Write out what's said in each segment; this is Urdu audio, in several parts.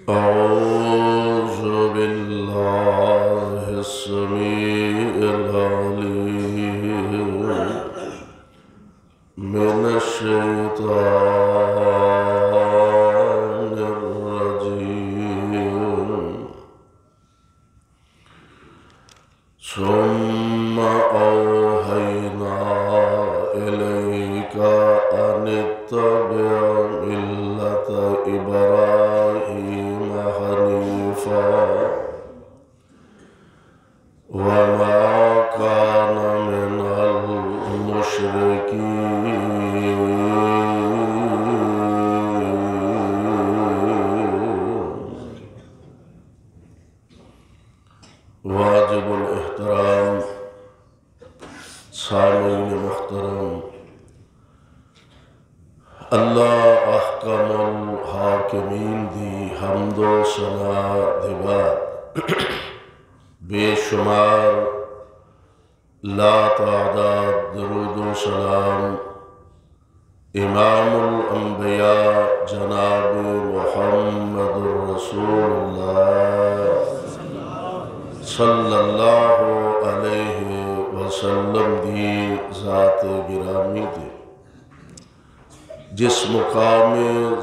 أعوذ بالله السميع العليم من الشيطان الرجيم ثم أوحينا إليك أن اتبع ملة إبراهيم حنيفا وما كان من المشركين واجب الاحترام سامعین محترم، اللہ احکم الحاکمین دی حمد و ثنا دے بعد بے شمار لا تعداد درود و سلام امام الانبیاء جناب محمد رسول اللہ صلی اللہ علیہ وسلم دی ذات گرامی دے جس مقام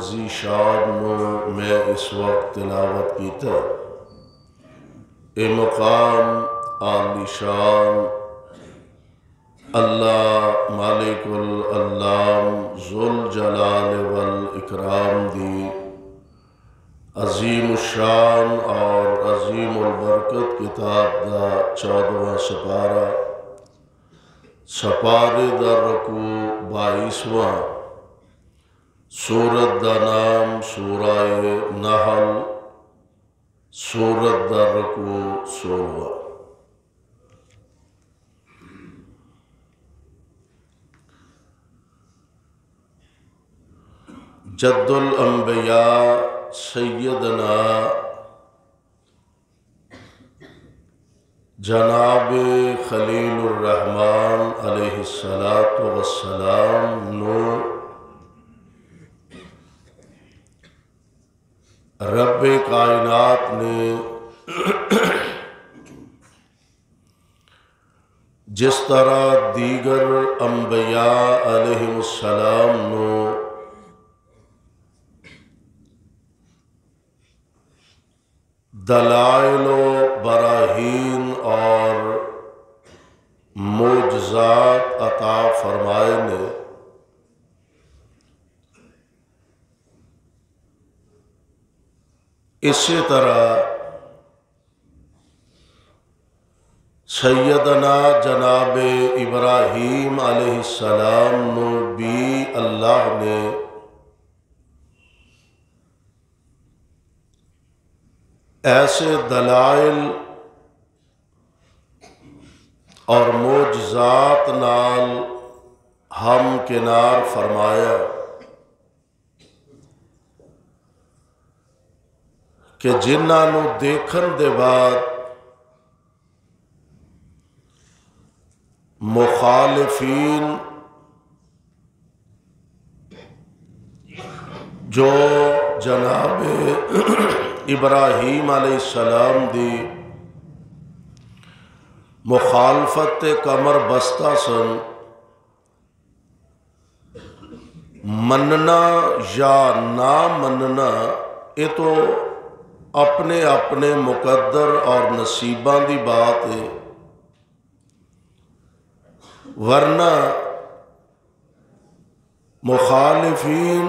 ذی شان میں اس وقت تلاوت کیتا اے مقام عالی شان اللہ مالک العلام ذوالجلال والاکرام دی عظیم الشان اور عظیم البرکت کتاب دا 14واں سپارہ سپارے دا رکوع 22واں سورت دا نام سورہ نحل سورت دا رکوع 16واں جد الانبیاء سیدنا جناب خلیل الرحمن علیہ السلام نو رب کائنات نے جس طرح دیگر انبیاء علیہ السلام نو دلائل و براہین اور معجزات عطا فرمائے نے، اسی طرح سیدنا جناب ابراہیم علیہ السلام نو بھی اللہ نے ایسے دلائل اور معجزات نال ہم کنار فرمایا کہ جنہاں نو دیکھن دے بعد مخالفین جو جناب ابراہیم علیہ السلام دی مخالفت کمر بستہ سن، مننا یا نہ مننا یہ تو اپنے اپنے مقدر اور نصیباں دی بات ہے، ورنہ مخالفین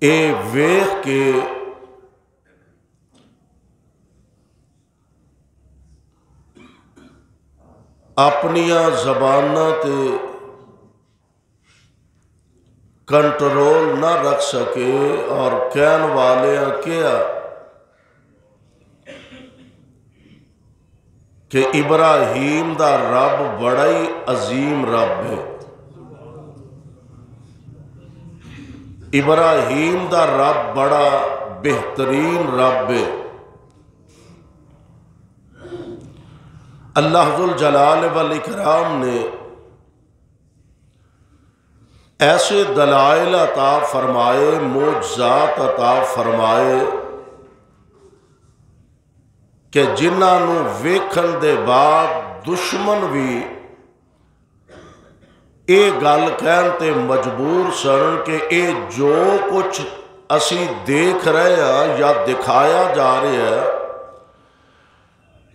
اے ویخ کے اپنیاں زباناں تے کنٹرول نہ رکھ سکے اور کہن والے کیا کہ ابراہیم دا رب بڑا ہی عظیم رب ہے، ابراہیم دا رب بڑا بہترین رب ہے۔ اللہ ذوالجلال والاکرام نے ایسے دلائل عطا فرمائے، معجزات عطا فرمائے کہ جنہاں نو ویکھن دے بعد دشمن بھی اے گل کہن تے مجبور سن کہ اے جو کچھ اسی دیکھ رہے ہیں یا دکھایا جا رہا ہے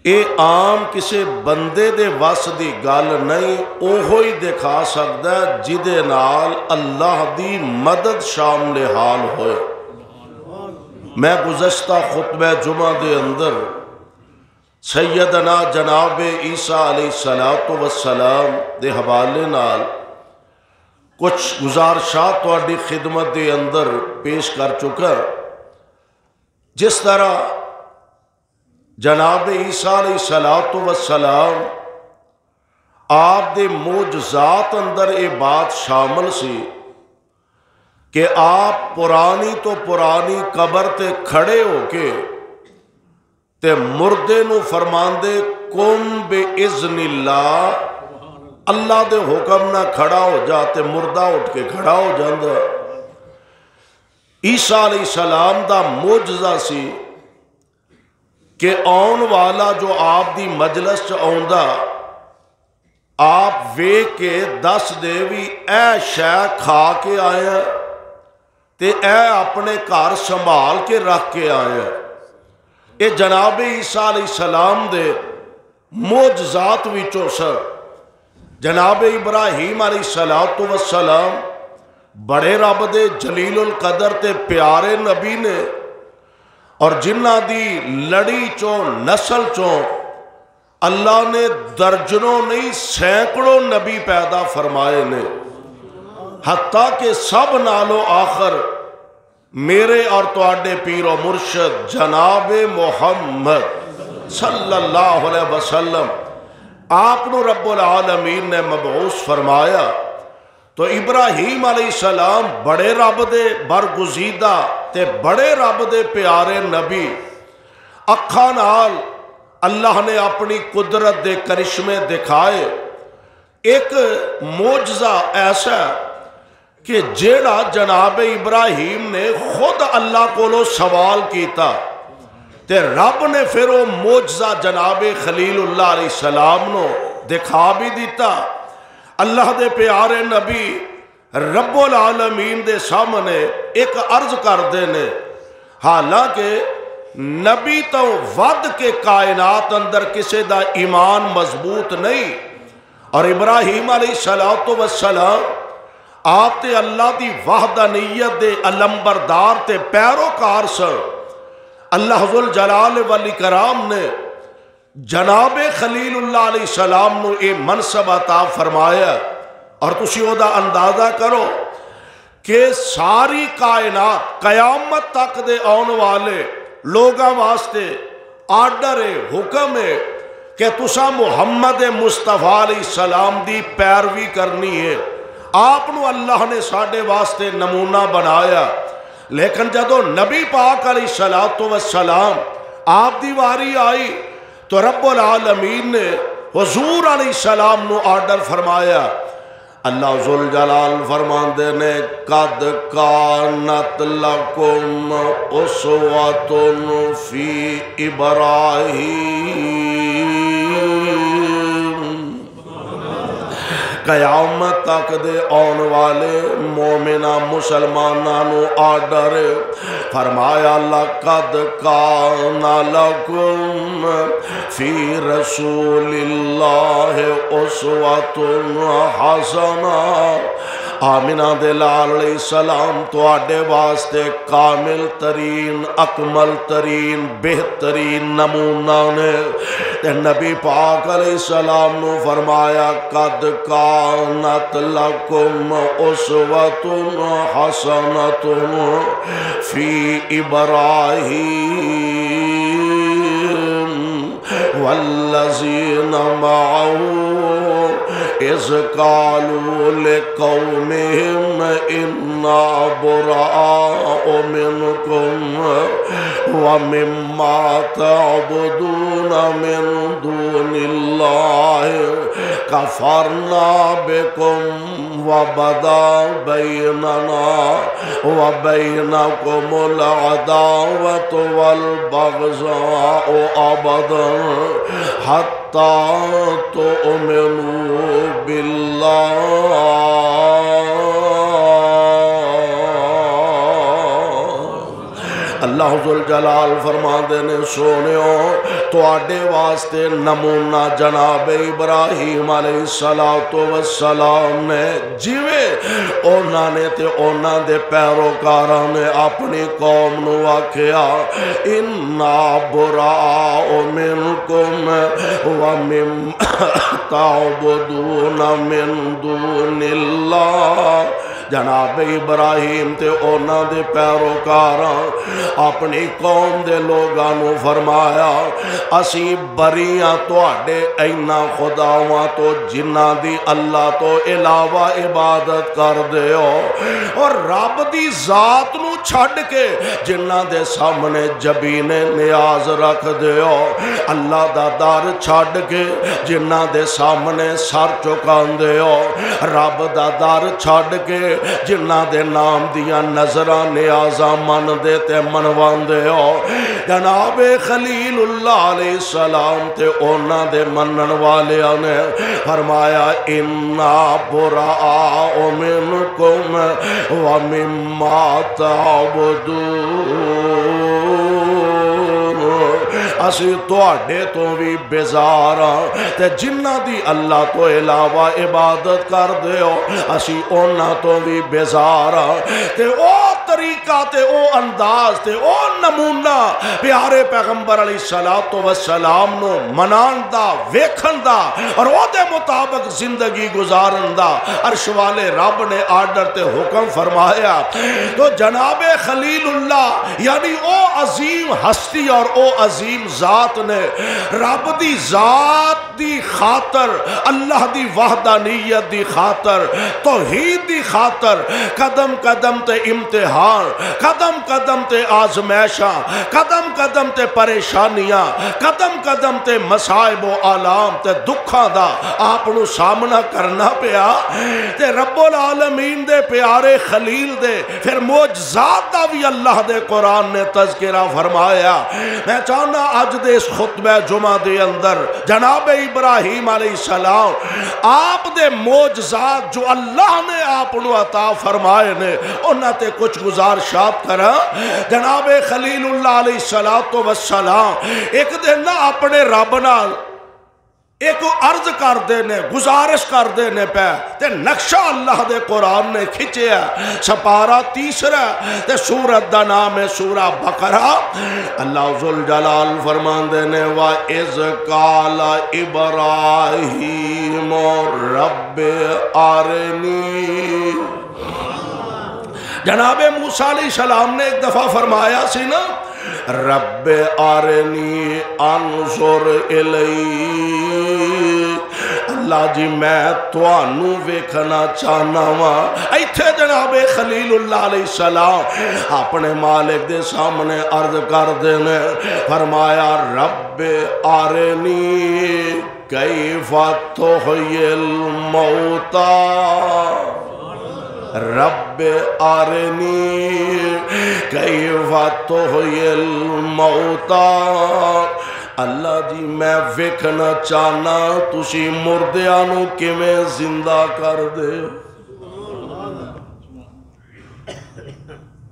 اے عام کسی بندے دے وس دی گل نہیں، اوہو ہی دکھا سکتا ہے جدے نال اللہ دی مدد شامل حال ہوئے۔ میں گزشتہ خطبہ جمعہ دے اندر سیدنا جناب عیسیٰ علیہ السلام دے حوالے نال کچھ گزارشات تہاڈی خدمت دے اندر پیش کر چکا، جس طرح جناب عیسیٰ علیہ السلام آپ دے معجزات اندر یہ بات شامل سی کہ آپ پرانی تو پرانی قبر تے کھڑے ہو کے تے مردے نو فرماندے قم بِإِذْنِ اللہ، اللہ دے حکم نہ کھڑا ہو جا تے مردہ اٹھ کے کھڑا ہو جاندہ۔ عیسیٰ علیہ السلام دا معجزہ سی کہ آن والا جو آپ دی مجلس چ آؤندا آپ ویکھ کے دس دے بھی اے شے کھا کے آیا تے اے اپنے گھر سنبھال کے رکھ کے آیا۔ یہ جناب عیسیٰ علیہ السلام دے معجزات وچوں سر۔ جناب ابراہیم علیہ السلام بڑے رب دے جلیل القدر تے پیارے نبی نے، اور جنہ دی لڑی چوں نسل چوں اللہ نے درجنوں نہیں سینکڑوں نبی پیدا فرمائے نے، حتیٰ کہ سب نالو آخر میرے اور تواڈے پیر و مرشد جناب محمد صلی اللہ علیہ وسلم آپ نو رب العالمین نے مبعوث فرمایا۔ تو ابراہیم علیہ السلام بڑے رب دے برگزیدہ تے بڑے رب دے پیارے نبی، اکھاں نال اللہ نے اپنی قدرت دے کرشمے دکھائے۔ ایک معجزہ ایسا کہ جیڑا جناب ابراہیم نے خود اللہ کو سوال کیتا تے رب نے پھر وہ معجزہ جناب خلیل اللہ علیہ السلام نو دکھا بھی دیتا۔ اللہ دے پیارے نبی رب العالمین دے سامنے ایک عرض کر دینے، حالانکہ نبی تو ود کے کائنات اندر کسی دا ایمان مضبوط نہیں، اور ابراہیم علیہ السلام آپ تے اللہ دی وحدانیت دے علمبردار تے پیروکار سن۔ اللہ ذوالجلال والاکرام نے جناب خلیل اللہ علیہ السلام نو اے منصب عطا فرمایا، اور تسی او دا اندازہ کرو کہ ساری کائنات قیامت تک دے آن والے لوگاں واسطے آرڈر حکم ہے کہ تسا محمد مصطفیٰ علیہ السلام دی پیروی کرنی ہے۔ آپ نو اللہ نے ساڑھے واسطے نمونہ بنایا، لیکن جدو نبی پاک علیہ السلام آپ دی واری آئی تو رب العالمین نے حضور علیہ السلام نو آرڈر فرمایا۔ اللہ ذوالجلال فرماندے نے قد کانت لکم اسوۃ فی ابراہیم، قیامت تک دے آن والے مومنہ مسلمانانو آرڈر فرمایا لقد کان لکم فی رسول اللہ اسوۃ حسنہ، آمنہ دے لال علیہ السلام تو آڈے واسطے کامل ترین اکمل ترین بہترین نمونہ نے۔ نبی پاک علیہ السلام نے فرمایا قد کانت لکم اسوۃ حسنۃ فی ابراہیم والذین معه اذ قالوا لقومهم انا براء منکم ومما تعبدون من دون اللہ کفرنا بکم وبدا بیننا وبینکم العداوۃ والبغضاء ابدا حتی تؤمنوا باللہ۔ اللہ ذوالجلال فرماندے نے سونیو تواڈے واسطے نمونہ جناب ابراہیم علیہ السلام نے جویں انہاں نے تے انہاں دے پیروکاراں نے اپنی قوم نو آکھیا انا براء منکم ومما تعبدون من دون اللہ۔ جناب ابراہیم تے انہاں دے پیروکاراں اپنی قوم دے لوگاں نو فرمایا اسی بریاں تواڈے اینا خداواں تو جنہاں دی اللہ تو علاوہ عبادت کر دیو اور رب دی ذات نو چھڈ کے جنہاں دے سامنے جبین نیاز رکھ دیو، اللہ دا در چھڈ کے جنہاں دے سامنے سر چکان دیو، رب دا در چھڈ کے جنہاں دے نام دیاں نظراں نیازاں من دے تے منوان دے ہو۔ جناب خلیل اللہ علیہ السلام تے اونا دے منن والیاں نے فرمایا انا براء منکم ومما تعبدون، اسی تواڈے تو بھی بیزار ہاں تے جنہ دی اللہ تو علاوہ عبادت کر دیو اسی اونا تو بھی بیزار ہاں۔ تے او طریقہ تے او انداز تے او نمونہ پیارے پیغمبر علیہ السلام نو منان دا ویکھن دا اور او دے مطابق زندگی گزارن دا عرش والے رب نے آرڈر تے حکم فرمایا۔ تو جناب خلیل اللہ یعنی او عظیم ہستی اور او عظیم ذات نے رب دی ذات دی خاطر، اللہ دی وحدانیت دی خاطر، توحید دی خاطر قدم قدم تے امتحان، قدم قدم تے آزمائشاں، قدم قدم تے پریشانیاں، قدم قدم تے مصائب و آلام تے دکھاں دا آپ نو سامنا کرنا پیا تے رب العالمین دے پیارے خلیل دے پھر معجزات دا بھی اللہ دے قرآن نے تذکرہ فرمایا۔ میں چاہنا آج دے اس خطبہ جمعہ دے اندر جناب ابراہیم علیہ السلام آپ دے معجزات جو اللہ نے آپ نو عطا فرمائے نے انہاں تے کچھ گزارشات کرا۔ جناب خلیل اللہ علیہ السلام ایک دن نہ اپنے رب نال ایک عرض کر دینے گزارش کر دینے پہ تے نقشہ اللہ دے قرآن نے کھچے ہے، سپارہ تیسرا تے سورت دا نام ہے سورہ بقرہ۔ اللہ ذوالجلال فرمان دینے وَإِذْ قَالَ إِبْرَاهِيمُ رَبِّ أَرِنِي، جناب موسیٰ علیہ السلام نے ایک دفعہ فرمایا سی نا رب آرنی انظر الیک، اللہ جی میں توانو ویکھنا چاہنا وا۔ ایتھے جناب خلیل اللہ علیہ السلام اپنے مالک دے سامنے عرض کر دینے فرمایا رب آرنی کیف تحیی الموتى، رب آرنی کیف تحیی الموتى، اللہ جی میں ویکھنا چاہنا تسی مردیاں نو کیویں زندہ کر دے،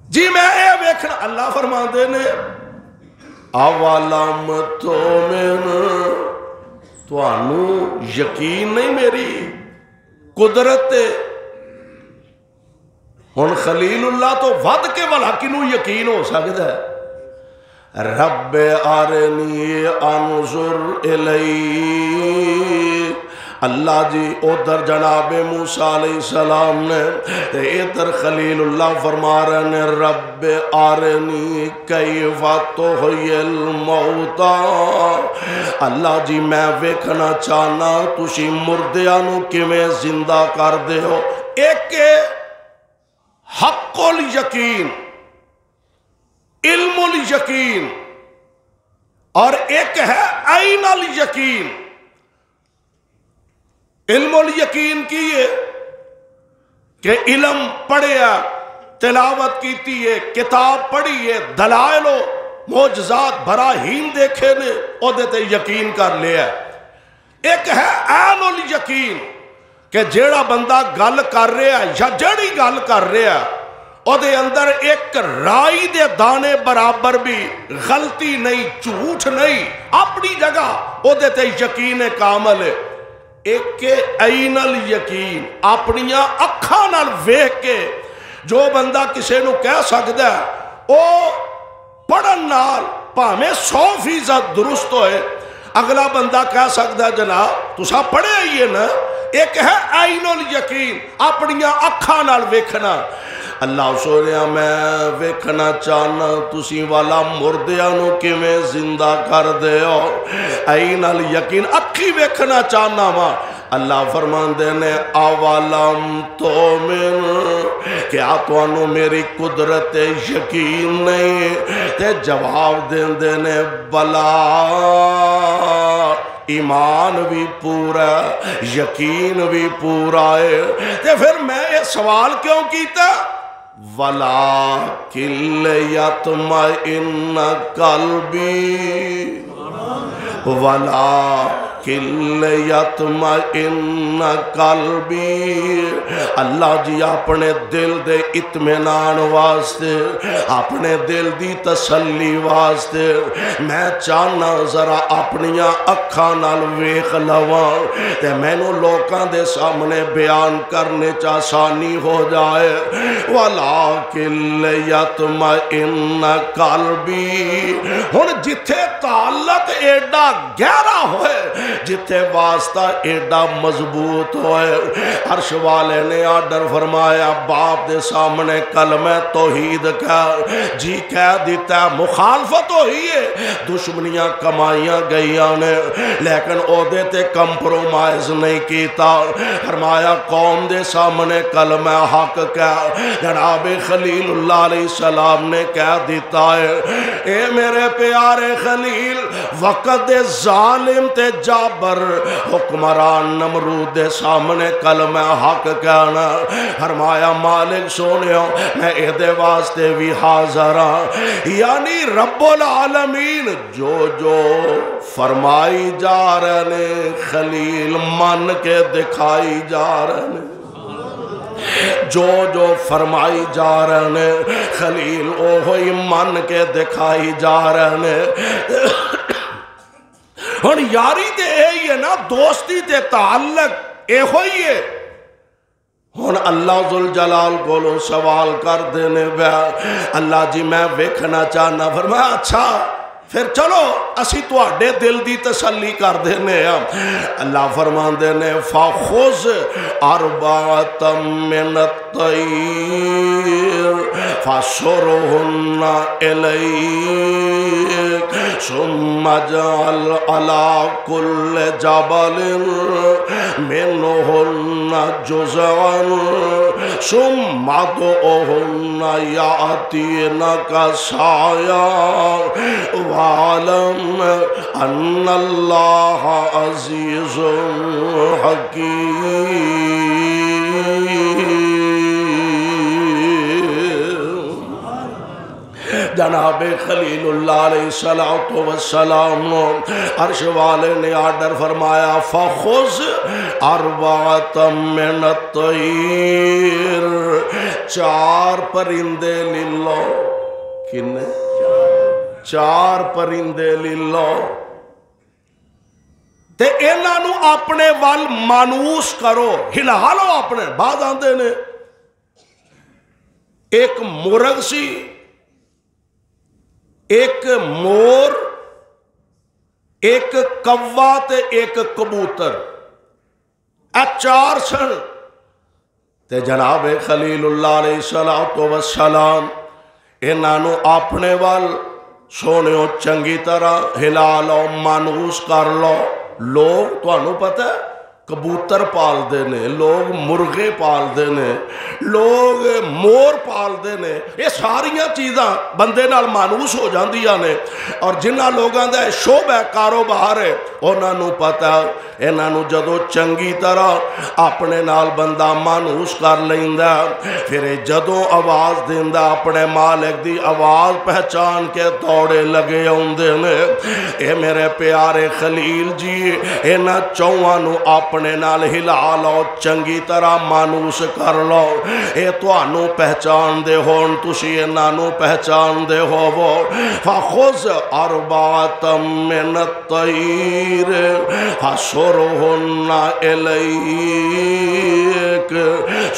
جی میں اے ویکھنا۔ اللہ فرما دے نے اولم تؤمن، توانو یقین نہیں میری قدرت ہن خلیل اللہ تو ود کے والا کنوں یقین ہو سکتا ہے۔ رب آرنی انظر الیک، اللہ جی ادھر جناب موسیٰ علیہ السلام نے ادھر خلیل اللہ فرما رہے ہیں رب آرنی کیف تحیی الموتى، اللہ جی میں ویکھنا چاہنا تسی مردیاں نو کیویں زندہ کر دے ہو۔ ایک حق الیقین، علم الیقین، اور ایک ہے عین الیقین۔ علم الیقین کیے کہ علم پڑھیا، تلاوت کیتی ہے، کتاب پڑھی ہے، دلائل و معجزات براہین دیکھے نے، او دیتے یقین کر لیا۔ ایک ہے عین الیقین کہ جیڑا بندہ گل کر رہا ہے یا جیڑی گل کر رہا ہے او دے اندر ایک رائی دے دانے برابر بھی غلطی نہیں، جھوٹ نہیں، اپنی جگہ او دے تے یقین کامل ہے۔ ایک عین الیقین اپنیاں اکھاں نال ویکھ کے جو بندہ کسے نو کہہ سکدا ہے او پڑھن نال بھاویں 100% درست ہوئے، اگلا بندہ کہہ سکتا ہے جناب تسا پڑھے ہی ہے نا۔ ایک ہے عین الیقین اپنیاں اکھاں نال ویکھنا۔ اللہ سونیا میں ویکھنا چاہنا تسی والا مردیاں نو کیویں زندہ کر دے ہو، عین الیقین اکھی ویکھنا چاہنا وا۔ اللہ فرماندے نے اولم تؤمن، کیا تانوں میری قدرت یقین نہیں؟ تے جواب دیندے نے بلا، ایمان بھی پورا یقین بھی پورا ہے۔ تے پھر میں یہ سوال کیوں کیتا؟ وَلَٰكِن لِّيَطْمَئِنَّ قَلْبِي وَلَٰكِن لِّيَطْمَئِنَّ قَلْبِي۔ اللہ جی اپنے دل دے اطمینان واسطے، اپنے دل دی تسلی واسطے میں چاہنا ذرا اپنیاں اکھاں نال ویکھ لواں تے مینوں لوکاں دے سامنے بیان کرنے چ آسانی ہو جائے۔ وَلَٰكِن لِّيَطْمَئِنَّ قَلْبِي۔ ہن جتھے تعلق ایڈا گہرا ہوئے، جتھے واسطہ ایڈا مضبوط ہوئے، عرش والے نے آرڈر فرمایا باپ دے سامنے کلمہ توحید کہہ، جی کہہ دیتا ہے، مخالفت ہوئی ہے، دشمنیاں کمائیاں گئیاں نے، لیکن عہدے تے کمپرومائز نہیں کیتا۔ فرمایا قوم دے سامنے کلمہ حق کہہ۔ جناب خلیل اللہ علیہ السلام نے کہہ دیتا ہے اے میرے پیارے خلیل، وقت دے ظالم تے جابر حکمران نمرود دے سامنے کلمہ حق کہنا۔ فرمایا مالک سونیو میں اہدے واسطے بھی حاضر ہاں، یعنی رب العالمین جو جو فرمائی جا رہے نے خلیل من کے دکھائی جا رہے نے، جو جو فرمائی جا رہے نے خلیل اوہی من کے دکھائی جا رہے نے۔ ہن یاری تے اے ہے نا، دوستی تے تعلق اے ہوئی ہے۔ ہن اللہ ذوالجلال کولوں سوال کر دینے بیا، اللہ جی میں ویکھنا چاہنا۔ فرمایا اچھا پھر چلو اسی تواڈے دل دی تسلی کر دینے ہاں۔ اللہ فرماندے نے فَخُذْ أَرْبَعَةً مِّنَ الطَّيْرِ فَصُرْهُنَّ إِلَيْكَ ثُمَّ اجْعَلْ عَلَىٰ كُلِّ جَبَلٍ مِّنْهُنَّ جُزْءًا ثُمَّ ادْعُهُنَّ يَأْتِينَكَ سَعْيًا وَاعْلَمْ أَنَّ اللَّهَ عَزِيزٌ حَكِيمٌ۔ جناب خلیل اللہ علیہ السلام عرش والے نے آرڈر فرمایا فَخُذْ أَرْبَعَةً مِّنَ الطَّيْرِ، 4 پرندے لے لو۔ کنے؟ 4 پرندے لے لو تے انہاں نو اپنے وال مانوس کرو، ہلا لو اپنے۔ بعد آندے نے ایک مرغ سی، ایک مور، ایک کوا تے ایک کبوتر، اے 4 سن تے جناب خلیل اللہ علیہ السلام انہاں نو اپنے وال سونیو چنگی طرح ہلا لو، مانوس کر لو۔ لوگ تانوں پتہ ہے کبوتر پالتے ہیں، لوگ مرغے پالتے ہیں، لوگ مور پالتے ہیں، یہ ساریاں چیزاں بندے نال مانوس ہو جاندیاں نے، اور جنہ لوگاں دا شعبہ کاروبار ہے انہاں نوں پتہ انہاں نوں جدوں چنگی طرح اپنے نال بندہ مانوس کر لیندا، پھر جدوں آواز دیندا اپنے مالک دی آواز پہچان کے دوڑے لگے آوندے نے۔ اے میرے پیارے خلیل جی، انہاں چوہاں نوں اپنے نال ہلا لو، چنگی طرح مانوس کر لو، اے تانوں پہچان دے ہون، تسی انہاں نوں پہچان دے ہوو۔ فخذ اربعۃ من الطیر فصرہن الیک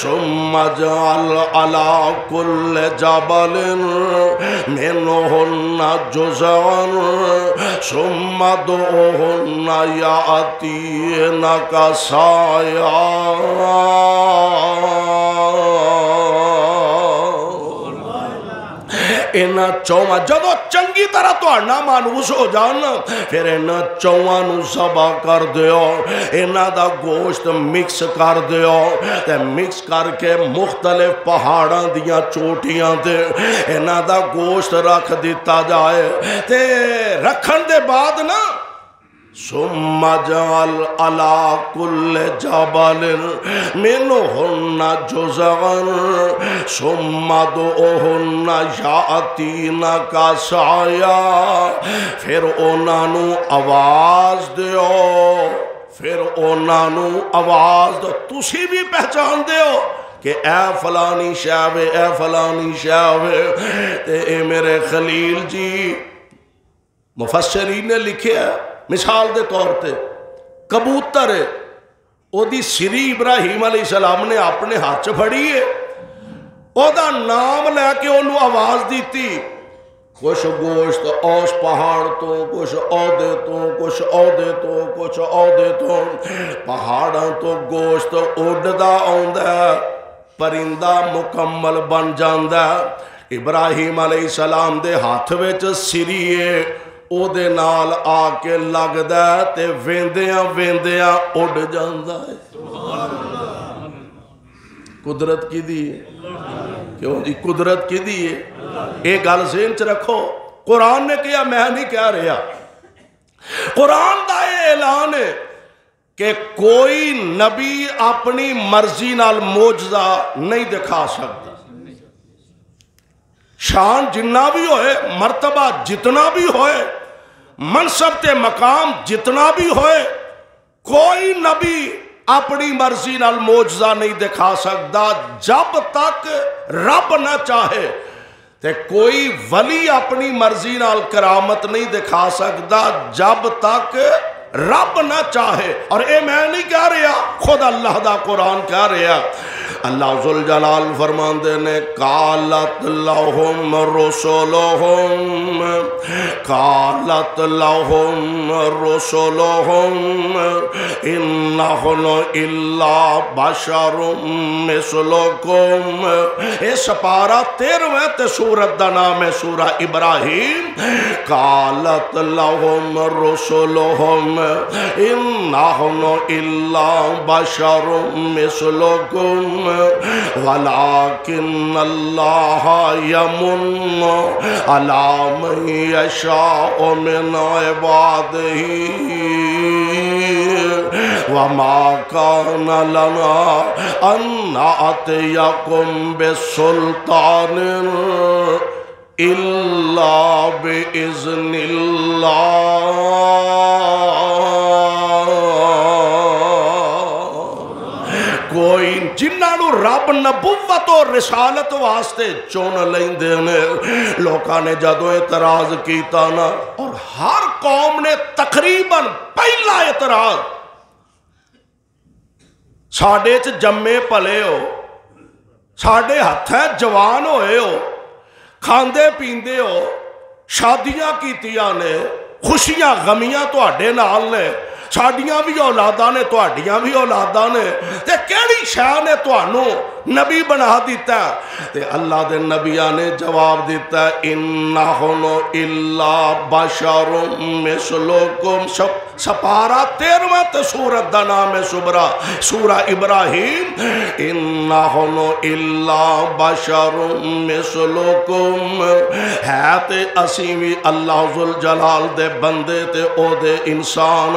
ثم اجعل علی کل جبل منہن جزءا ثم ادعوہن یأتینک سعیا۔ انہاں چوہاں جدو چنگی طرح تہاڈا مانوس ہو جان، پھر انہاں چوہاں نوں ذبح کر دیو، انہاں دا گوشت مکس کر دیو، تے مکس کر کے مختلف پہاڑاں دیاں چوٹیاں تے انہاں دا گوشت رکھ دیتا جائے، تے رکھن دے بعد نا ثم اجعل علی کل جبل منہن جزءا ثم ادعوہن یأتینک سعیا۔ پھر انہاں نوں آواز دیو، پھر انہاں نوں آواز دو، تسی بھی پہچان دیو کہ اے فلانی شاوے، اے فلانی شاوے۔ تے اے میرے خلیل جی، مفسرین نے لکھے ہے مثال دے طور تے کبوتر ہے، او دی سری ابراہیم علیہ السلام نے اپنے ہاتھ پھڑی ہے، او دا نام لے کے انہوں آواز دیتی، کچھ گوشت اس پہاڑ تو، کچھ عہدے تو، کچھ عہدے تو، کچھ عہدے تو، پہاڑاں تو گوشت اڑدا آندا، پرندہ مکمل بن جاندا۔ ابراہیم علیہ السلام دے ہاتھ وچ سری ہے، او دے نال آ کے لگدا تے ویندیاں ویندیاں اڑ جاندا ہے۔ قدرت کی دی ہے، کیوں جی قدرت کی دی ہے؟ ایک گل ذہن چ رکھو، قرآن نے کیا، میں نہیں کہہ رہا، قرآن دا یہ اعلان ہے کہ کوئی نبی اپنی مرضی نال معجزہ نہیں دکھا سکتا، شان جتنا بھی ہوئے، مرتبہ جتنا بھی ہوئے، منصب تے مقام جتنا بھی ہوئے، کوئی نبی اپنی مرضی نال معجزہ نہیں دکھا سکتا جب تک رب نہ چاہے، تے کوئی ولی اپنی مرضی نال کرامت نہیں دکھا سکتا جب تک رب نہ چاہے۔ اور اے میں نہیں کہہ رہا، خود اللہ دا قرآن کہہ رہا، اللہ ذوالجلال فرماندے نے قالت لہم رسولہم، قالت لہم رسولہم ان نحن الا بشر مثلکم۔ اے سپارہ 13 تے سورت دا نام ہے سورہ ابراہیم۔ قالت لہم رسولہم ان نحن الا بشر مثلکم ولكن الله يمن على من يشاء من عباده وما كان لنا أن نأتيكم بسلطان إلا بإذن الله۔ کوئی جنہاں نو رب نبوت اور رسالت واسطے چون لیندے نے، لوکاں نے جدو اعتراض کیتا نا، اور ہر قوم نے تقریباً پہلا اعتراض، ساڑے چ جمے پلے ہو، ساڑے ہتھیں جوان ہوئے ہو، کھاندے پیندے ہو، شادیاں کیتیاں نے، خوشیاں غمیاں تو اڈے نال نے، ساڑیاں بھی اولاداں نے، تو اڈیاں بھی اولاداں نے، تے کیڑی شاہ نے تو انو نبی بنا دیتا ہے تے اللہ دے نبیاں نے جواب دیتا ہے انہن الا بشر مثلکم سپارہ 13واں تے سورت دا نام ہے سورہ ابراہیم انہن الا بشر مثلکم ہے تے اسی بھی اللہ ذوالجلال دے بندے تے او دے انسان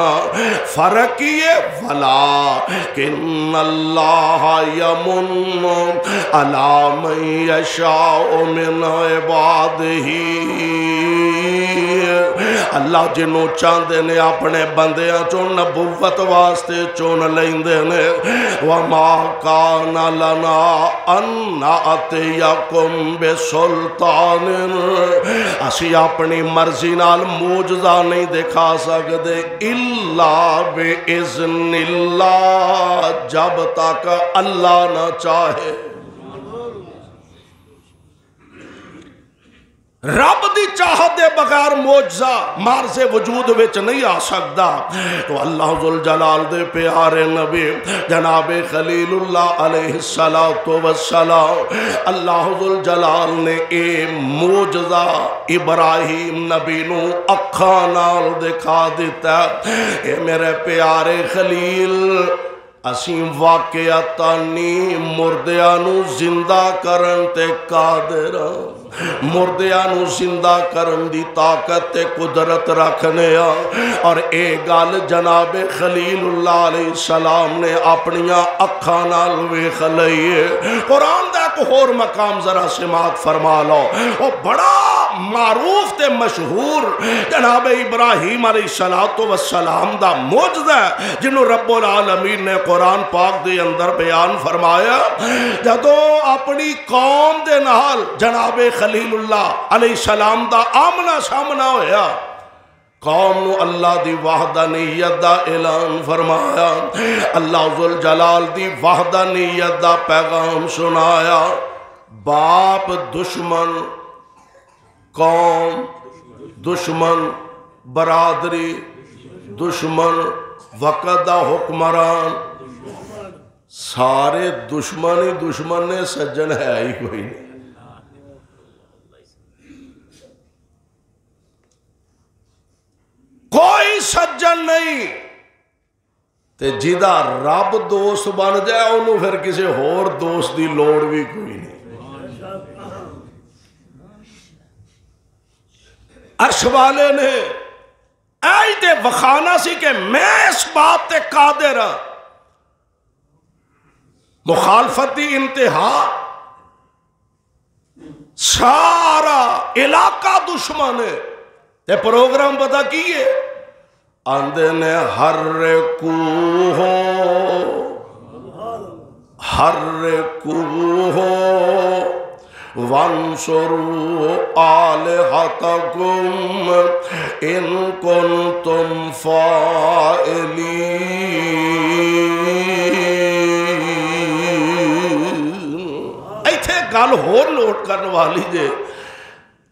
فرق یہ ولیکن اللہ یمن علی من یشاء من عبادہ اللہ جنوں چاندے نے اپنے بندیاں چون نبوت واسطے چون لیندے نے وما کان لنا ان نأتیکم بسلطان اسی اپنی مرضی نال معجزہ نہیں دکھا سکتے الا بِإِذْنِ اللہ جب تک اللہ نہ چاہے رب دی چاہت دے بغیر معجزہ مارز وجود وچ نہیں آ سکتا تو اللہ ذوالجلال دے پیارے نبی جناب خلیل اللہ علیہ السلام اللہ ذوالجلال نے اے معجزہ ابراہیم نبی نو اکھاں نال دکھا دیتا اے میرے پیارے خلیل اسیں واقعاتانی مردیانو زندہ کرن تے قادر مردیانو زندہ کرن دی طاقت تے قدرت رکھنے اور اے گال جناب خلیل اللہ علیہ السلام نے اپنیاں اکھاں نال ویکھ لئیے قرآن دا ایک اور مقام ذرا سماعت فرما لو وہ بڑا معروف تے مشہور جناب ابراہیم علیہ السلام دا معجزہ جنہوں رب العالمین نے قرآن پاک دے اندر بیان فرمایا جدو اپنی قوم دے نال جناب خلیل اللہ علیہ السلام دا آمنا سامنا ہویا قوم نو اللہ دی وحدانیت دا اعلان فرمایا اللہ ذوالجلال دی وحدانیت دا پیغام سنایا باپ دشمن قوم دشمن برادری دشمن وقت دا حکمران سارے دشمن ہی دشمن نے سجن ہے ہی کوئی نہیں کوئی سجن نہیں تے جیدہ رب دوست بن جائے انہوں پھر کسی اور دوست دی لوڑ بھی کوئی نہیں عرش والے نے ایدے وخانہ سی کہ میں اس بات تے قادر ہاں مخالفتی انتہا سارا علاقہ دشمن ہے تے پروگرام پتا کیے اندے نے ہر کوہ وانصروا آلہتکم ان کنتم فاعلین ایتھے گل ہور نوٹ کرنے والی دے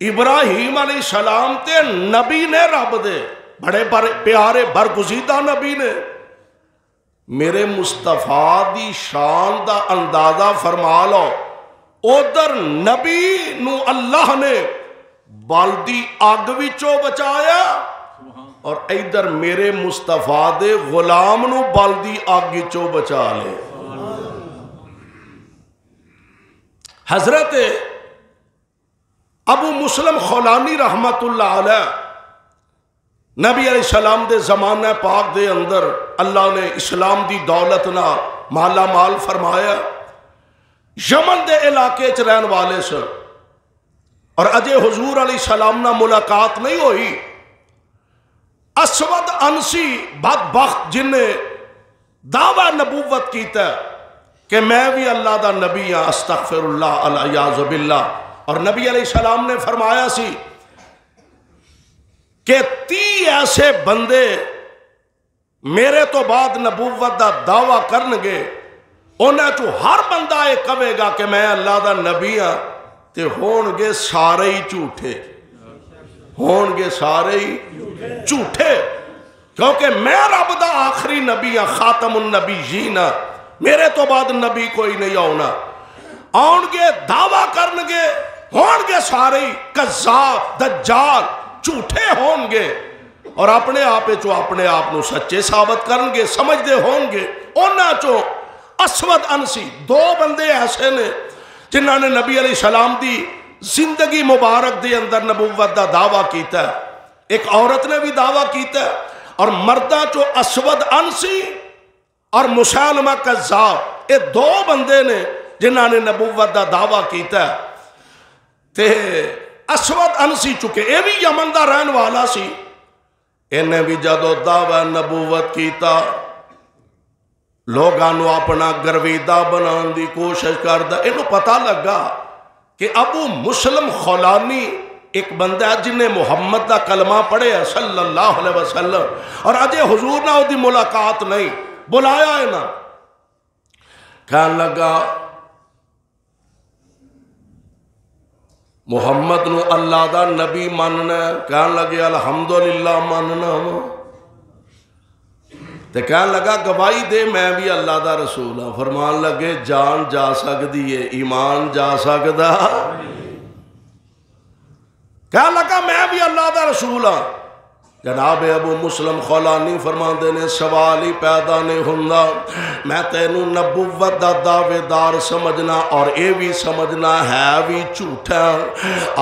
ابراہیم علیہ السلام تے نبی نے رب دے بڑے پیارے برگزیدہ نبی نے میرے مصطفیٰ دی شان دا اندازہ فرما لو ادھر نبی نو اللہ نے بالدی آگ وچوں بچایا اور ادھر میرے مصطفیٰ دے غلام نو بالدی آگ وچوں بچا لے حضرت ابو مسلم خولانی رحمت اللہ علیہ نبی علیہ السلام دے زمانہ پاک دے اندر اللہ نے اسلام دی دولت نہ مالا مال فرمایا یمن دے علاقے چ رہن والے سن اور اجے حضور علیہ السلام نہ ملاقات نہیں ہوئی اسود انسی بدبخت جن نے دعویٰ نبوت کیتا ہے کہ میں بھی اللہ دا نبی ہاں استغفر اللہ الیاذ باللہ اور نبی علیہ السلام نے فرمایا سی کہ 30 ایسے بندے میرے تو بعد نبوت دا دعویٰ کرنگے انہیں تو ہر بندہ یہ کہے گا کہ میں اللہ دا نبی ہاں تے ہونگے سارے ہی جھوٹے ہونگے سارے ہی جھوٹے کیونکہ میں رب دا آخری نبی ہاں خاتم النبیین ہاں میرے تو بعد نبی کوئی نہیں ہونا آن گے دعویٰ کرن گے ہون گے سارے کذاب دجال جھوٹے ہون گے اور اپنے آپ چو اپنے آپ نو سچے ثابت کرن گے سمجھدے ہون گے اونا چو اسود انسی دو بندے ایسے نے جنہاں نے نبی علیہ السلام دی زندگی مبارک دے اندر نبوت دا دعویٰ کیتا ہے ایک عورت نے بھی دعویٰ کیتا ہے اور مردہ چو اسود انسی اور مسالمہ کذاب یہ دو بندے نے جنہاں نے نبوت دا دعویٰ کیتا ہے تے اسود انسی چکے اے بھی یمن دا رہن والا سی انہیں بھی جدو دعویٰ نبوت کیتا لوگانو اپنا گرویدہ بنان دی کوشش کردہ انہوں پتہ لگا کہ ابو مسلم خولانی ایک بندہ ہے جنہیں محمد دا کلمہ پڑھے ہے صلی اللہ علیہ وسلم اور اجے حضور نہ ہوتی ملاقات نہیں بلایا ہے نا کہنے لگا محمد نو اللہ دا نبی ماننا ہے کہنے لگے الحمدللہ ماننا ہوں تے کہنے لگا گواہی دے میں بھی اللہ دا رسول ہوں فرمان لگے جان جا سکتی ہے ایمان جا سکتا کہنے لگا میں بھی اللہ دا رسول ہوں جناب ابو مسلم خولانی فرمان دینے سوال ہی پیدا نہیں ہوندہ میں تینوں نبوت دا دعوے دار سمجھنا اور اے بھی سمجھنا ہے بھی جھوٹا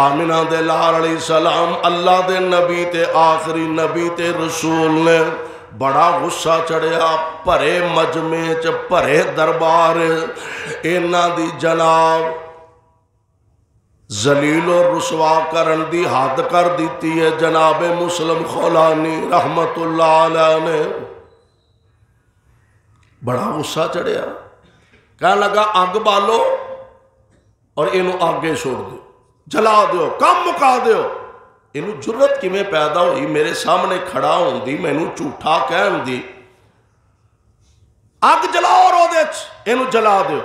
آمینہ دے لار علیہ السلام اللہ دے نبی تے آخری نبی تے رسول نے بڑا غصہ چڑھیا پرے مجمع چ پرے دربار اینا دی جناب ذلیل و رسوا کرن دی حد کر دیتی ہے جناب مسلم خولانی رحمت اللہ علیہ نے بڑا غصہ چڑھیا کہنے لگا آگ بالو اور انہوں آگے چھوڑ دو جلا دیو کم مکا دیو انہوں جرت کی میں پیدا ہوئی میرے سامنے کھڑا ہوں دی میں انہوں جھوٹا کہن دی آگ جلاؤ رو دیچ انہوں جلا دیو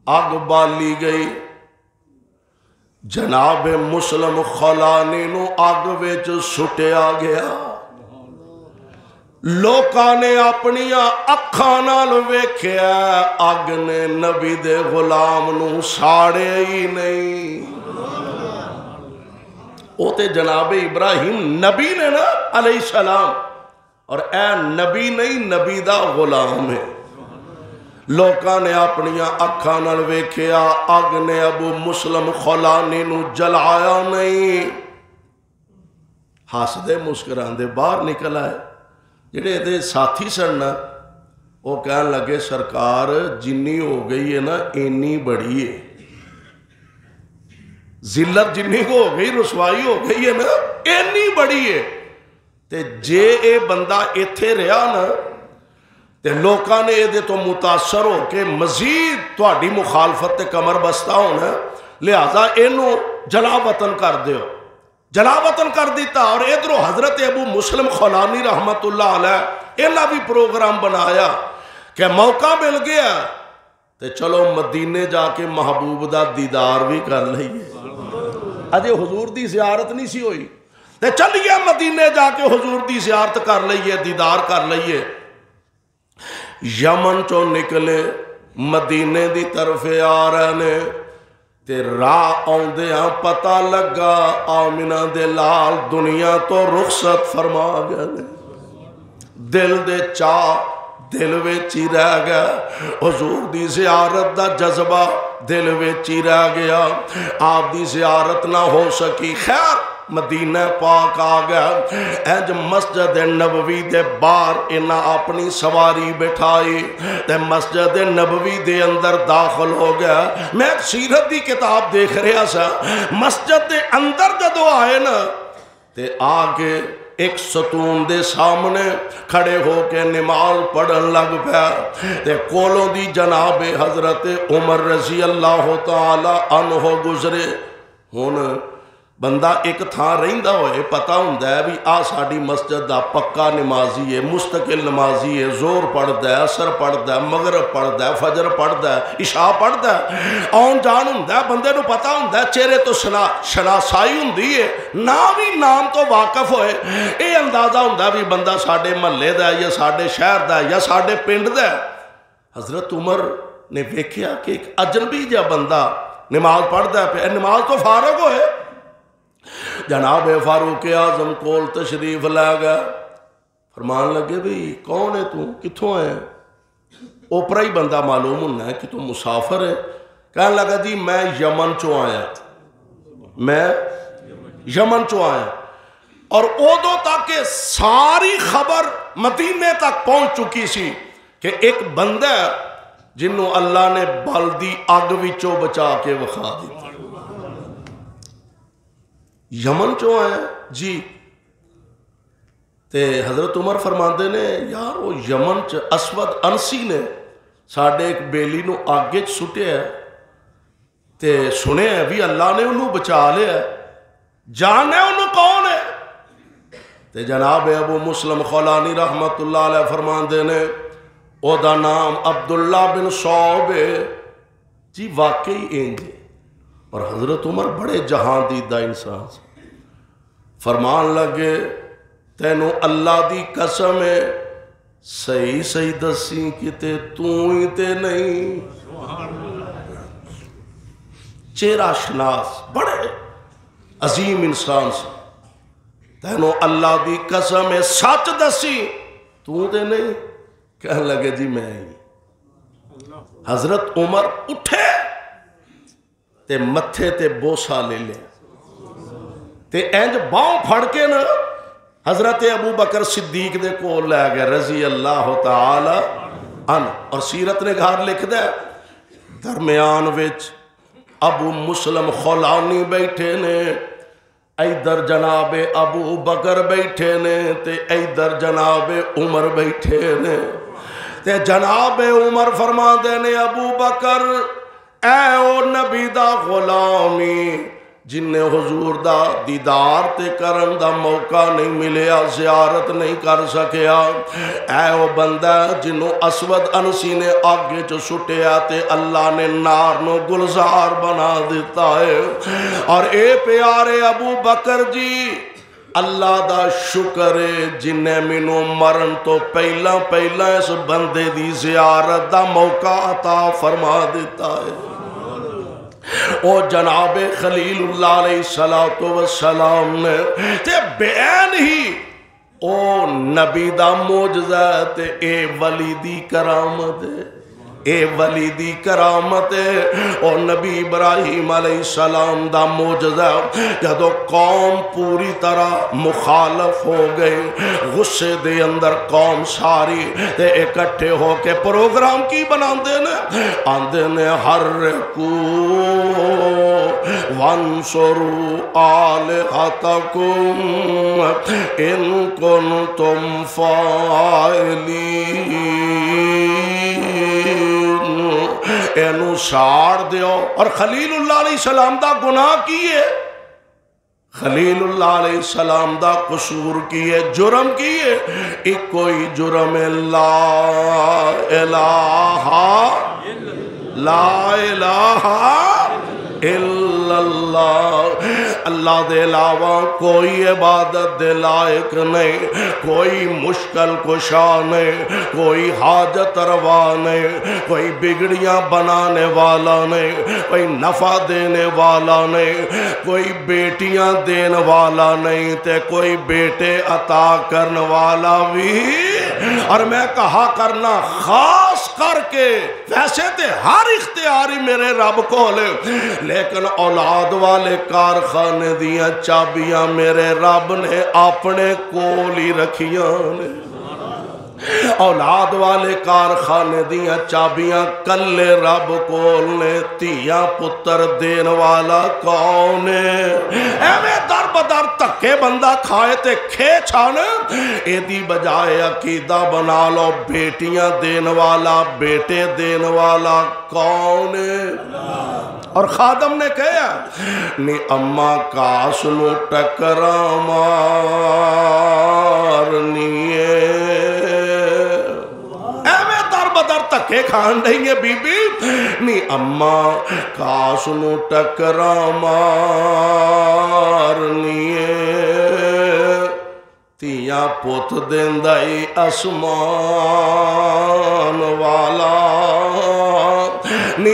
آگ بالی گئی جناب مسلم خولانی نو آگ ویچ سٹیا گیا لوکاں نے اپنی اکھانال ویکھیا آگ نے نبی دے غلام نو ساڑے ہی نہیں او تے جناب ابراہیم نبی نے نا علیہ السلام اور اے نبی نہیں نبی دا غلام ہے لوکاں نے اپنی اکھاں نال ویکھیا اگ نے ابو مسلم خولانی نو جلایا نہیں ہسدے مسکراندے باہر نکل آئے جڑے دے ساتھی سن وہ کہن لگے سرکار جنی ہو گئی ہے نا اینی بڑی ہے ذلت جنی کو ہو گئی رسوائی ہو گئی ہے نا اینی بڑی ہے تے جے اے بندہ ایتھے رہا نا تے لوکاں نے یہ تو متاثر ہو کہ مزید تہاڈی مخالفت تے کمر بستہ ہونا لہذا اینو جلا وطن کر دیو جلا وطن کر دیتا اور ادھرو حضرت ابو مسلم خولانی رحمت اللہ علیہ انہاں بھی پروگرام بنایا کہ موقع مل گیا تے چلو مدینے جا کے محبوب دا دیدار بھی کر لئیے اجے حضور دی زیارت نہیں سی ہوئی تے چلیے مدینے جا کے حضور دی زیارت کر لئیے دیدار کر لئیے یمن چو نکلے مدینے دی طرف آ رہے نے تے راہ آندے ہاں پتہ لگا آمینہ دے لال دنیا تو رخصت فرما گئے دل دے چاہ دل ویچی رہ گیا حضور دی زیارت دا جذبہ دل ویچی رہ گیا آپ دی زیارت نہ ہو سکی خیر مدینہ پاک آ گیا اینج مسجد نبوی دے بار انہا اپنی سواری بٹھائی تے مسجد نبوی دے اندر داخل ہو گیا میں ایک سیرت دی کتاب دیکھ رہا سا مسجد دے اندر جدو آئے نا تے آگے ایک ستون دے سامنے کھڑے ہو کے نماز پڑھن لگ پیا تے کولوں دی جناب حضرت عمر رضی اللہ تعالی عنہ گزرے ہون بندہ ایک تھا رہندہ ہوئے پتہ ہوندہ ہے بھی آ ساڑی مسجد دا پکا نمازی ہے مستقل نمازی ہے زور پڑھدا ہے عصر پڑھدا ہے مغرب پڑھدا ہے فجر پڑھدا ہے عشاء پڑھدا ہے آن جان ہوندہ ہے بندے نو پتہ ہوندہ ہے چہرے تو شناسائی ہوندی ہے بھی نام تو واقف ہوئے اے اندازہ ہوندہ ہے بھی بندہ ساڑے محلے دا ہے یا ساڑے شہر دا ہے یا ساڑے پنڈ دا ہے حضرت عمر نے ویکھیا کہ ایک اجنبی جا بندہ نماز پڑھتا پہ، نماز تو فارغ ہوئے، جناب فاروق اعظم کول تشریف لے گیا، فرمان لگے بھی کون ہے تو، کتھوں ہے؟ اوپرا ہی بندہ معلوم ہونا ہے کہ تو مسافر ہے۔ کہنے لگا جی میں یمن چو آیا، میں یمن چو آیا، اور ادو تک کہ ساری خبر مدینے تک پہنچ چکی سی کہ ایک بندہ جنہوں اللہ نے بلدی اگ وچوں بچا کے وکھا دیتا۔ یمن چو آیا جی، تے حضرت عمر فرماندے نے یار وہ یمن چ اسود انسی نے ساڈے ایک بیلی نو آگے سٹیا ہے، تے سنے ہے بھی اللہ نے انہوں بچا لیا ہے، جانے انہوں کون ہے؟ تے جناب ابو مسلم خولانی رحمت اللہ علیہ فرماندے نے او دا نام عبداللہ بن صعب ہے جی، واقعی اینجے۔ اور حضرت عمر بڑے جہاں دیدہ انسان سے فرمان لگے تینوں اللہ دی قسم ہے صحیح صحیح دسی کتے تو ہی تے نہیں، چہرہ شناس بڑے عظیم انسان سے، تینوں اللہ دی قسم ہے سچ دسی تو تے نہیں؟ کہنے لگے جی میں ہی۔ حضرت عمر اٹھے تے متھے تے بوسا لے لے تے اینج باؤں پھڑ کے نا حضرت ابو بکر صدیق دے کو لے گئے رضی اللہ تعالی عنہ۔ اور سیرت نے گھر لکھ دے درمیان وچ ابو مسلم خولانی بیٹھے نے، ایدر جناب ابو بکر بیٹھے نے تے ایدر جناب عمر بیٹھے نے، تے جناب عمر فرما دے نے ابو بکر اے او نبی دا غلامی جن نے حضور دا دیدار تے کرن دا موقع نہیں ملیا، زیارت نہیں کر سکیا، اے او بندہ جنہوں اسود انسی نے آگے جو سٹیا تے اللہ نے نار نو گلزار بنا دیتا ہے۔ اور اے پیارے ابو بکر جی اللہ دا شکر ہے جن نے منو مرن تو پہلا پہلا اس بندے دی زیارت دا موقع عطا فرما دیتا ہے۔ او جناب خلیل اللہ علیہ السلام نے تے بیان ہی او نبی دا معجزہ تے اے ولی دی کرامت ہے، اے ولی دی کرامت ہے، اور نبی ابراہیم علیہ السلام دا معجزہ جدو قوم پوری طرح مخالف ہو گئے، غصے دے اندر قوم ساری تے اکٹھے ہو کے پروگرام کی بناندے نے، آندے نے حرکو وانصروا آلہتکم ان کنتم فاعلین، اینو ساڑ دیو۔ اور خلیل اللہ علیہ السلام دا گناہ کیے، خلیل اللہ علیہ السلام دا قصور کیے، جرم کیے، ایک کوئی جرم لا الہ الا اللہ، اللہ دے علاوہ کوئی عبادت دے لائق نہیں، کوئی مشکل کشا نہیں، کوئی حاجت روا نہیں، کوئی بگڑیاں بنانے والا نہیں، کوئی نفع دینے والا نہیں، کوئی بیٹیاں دینے والا نہیں تے کوئی بیٹے عطا کرنے والا بھی۔ اور میں کہا کرنا خاص کر کے ویسے تے ہر اختیاری میرے رب کو لے، لیکن اولاد والے کارخانے دیاں چابیاں میرے رب نے اپنے کول ہی رکھیاں نے، اولاد والے کارخانے دیاں چابیاں کلے رب کول نے، تیاں پتر دین والا کون ہے؟ ایویں در بدر تکے بندہ کھائے تے کھے چھانے، اے دی بجائے عقیدہ بنا لو بیٹیاں دین والا بیٹے دین والا کون ہے؟ اور خادم نے کہا نی اماں کاس نو ٹکرا مارنی ہے، بدر تکے کھان دیں گے بی بی نی اماں کاس نو ٹکرا مارنی ہے، تیاں پوت دیندائی اسمان والا، ਨੀ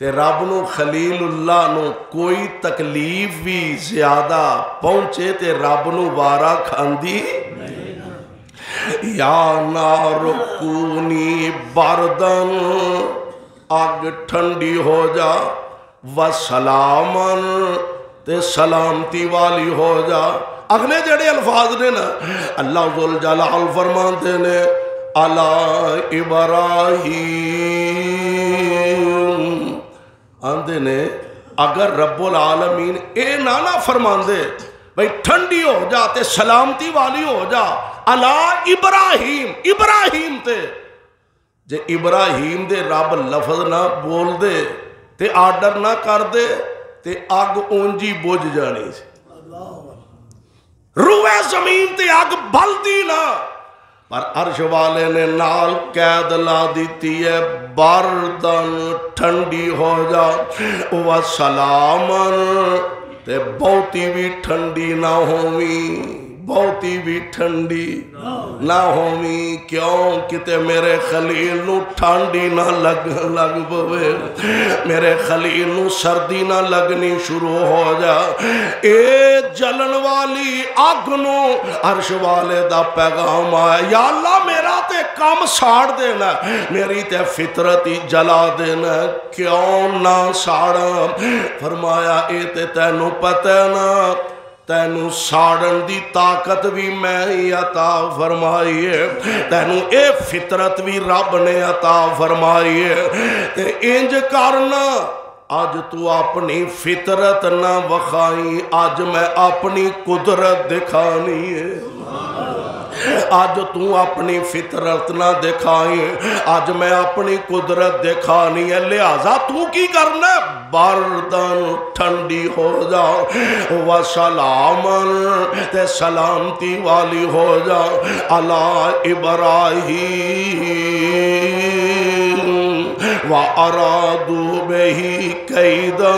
تے رب نو خلیل اللہ نو کوئی تکلیف بھی زیادہ پہنچے تے رب نو وارا کھاندی یا نار کونی بردن آگ ٹھنڈی ہو جا وسلامن تے سلامتی والی ہو جا. اگلے جڑے الفاظ نے نا اللہ ذو الجلال فرماتے نے علی ابراہیم آندے نے اگر رب العالمین اے نانا فرماندے بھئی ٹھنڈی ہو جا تے سلامتی والی ہو جا علی ابراہیم ابراہیم تے جے ابراہیم دے رب لفظ نہ بول دے تے آرڈر نہ کر دے تے آگ اونجی بوجھ جانی سی روئے زمین تے آگ بلدی نہ پر عرش والے نے نال قید لا دیتی ہے بردن ٹھنڈی ہو جا وسلامن تے بہتی بھی ٹھنڈی نہ ہوئی بہتی بھی ٹھنڈی نہ ہوئی کیوں کتے میرے خلیل نو ٹھنڈی نہ لگ پوے میرے خلیل نو سردی نہ لگنی شروع ہو جا اے جلن والی آگ نو عرش والے دا پیغام آیا یا اللہ میرا تے کام ساڑ دینا میری تے فطرتی جلا دینا کیوں نہ ساڑا فرمایا اے تے تینو پتہ نا تینو ساڑن دی طاقت بھی میں ہی عطا فرمائیے تینو اے فطرت بھی رب نے عطا فرمائیے تے انج کرنا آج تو اپنی فطرت نہ وکھائی آج میں اپنی قدرت دکھانی ہے آج تو اپنی فطرت نہ دکھائی آج میں اپنی قدرت دکھانی ہے لہذا تو کی کرنا بردن ٹھنڈی ہو جا وسلامن تے سلامتی والی ہو جا علی ابراہیم وَأَرَادُوا بِهِ كَيْدًا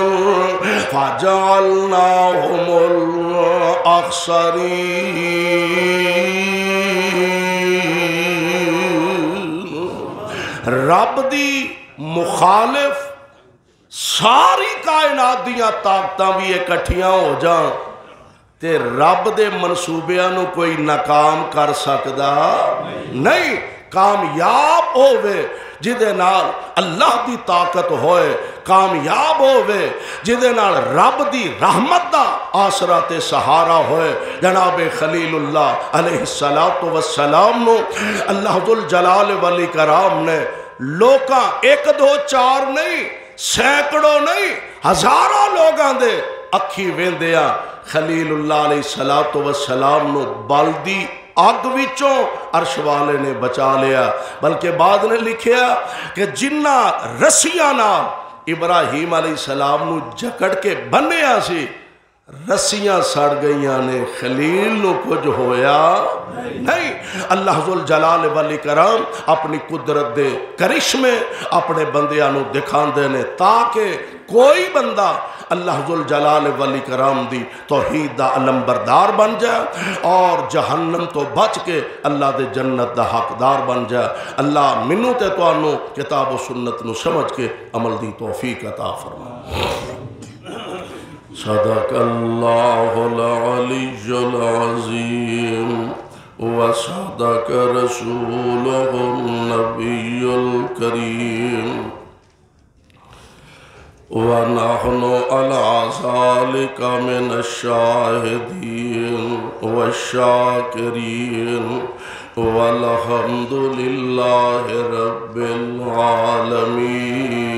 فَجَعَلْنَاهُمُ الْأَخْسَرِينَ رب دی مخالف ساری کائنات دیاں طاقتاں بھی اکٹھیاں ہو جان تے رب دے منصوبیاں نو کوئی ناکام کر سکدا نہیں کامیاب ہوئے جدے نال اللہ دی طاقت ہوئے کامیاب ہوئے جدے نال رب دی رحمت دا آسرا تے سہارا ہوئے جناب خلیل اللہ علیہ السلام نو اللہ ذو الجلال والاکرام نے لوکاں ایک دو چار نہیں سینکڑوں نہیں ہزاروں لوگاں دے اکھی ویندیاں خلیل اللہ علیہ السلام نو بلدی آگ وچوں عرش والے نے بچا لیا بلکہ بعد نے لکھیا کہ جنہ رسیاں نال ابراہیم علیہ السلام نو جکڑ کے بنیا سی رسیاں سڑ گئیاں نے خلیل نو کچھ ہویا نہیں اللہ ذو الجلال والاکرام اپنی قدرت دے کرشمے اپنے بندیاں نو دکھان دینے تاکہ کوئی بندہ اللہ ذو الجلال والاکرام دی توحید دا علم بردار بن جائے اور جہنم تو بچ کے اللہ دے جنت دا حقدار بن جائے اللہ منو تے تو انو کتاب و سنت نو سمجھ کے عمل دی توفیق عطا فرما صدق اللہ العلی العظیم وصدق رسولہ النبی الکریم ونحن على ذلك من الشاهدين والشاكرين والحمد لله رب العالمين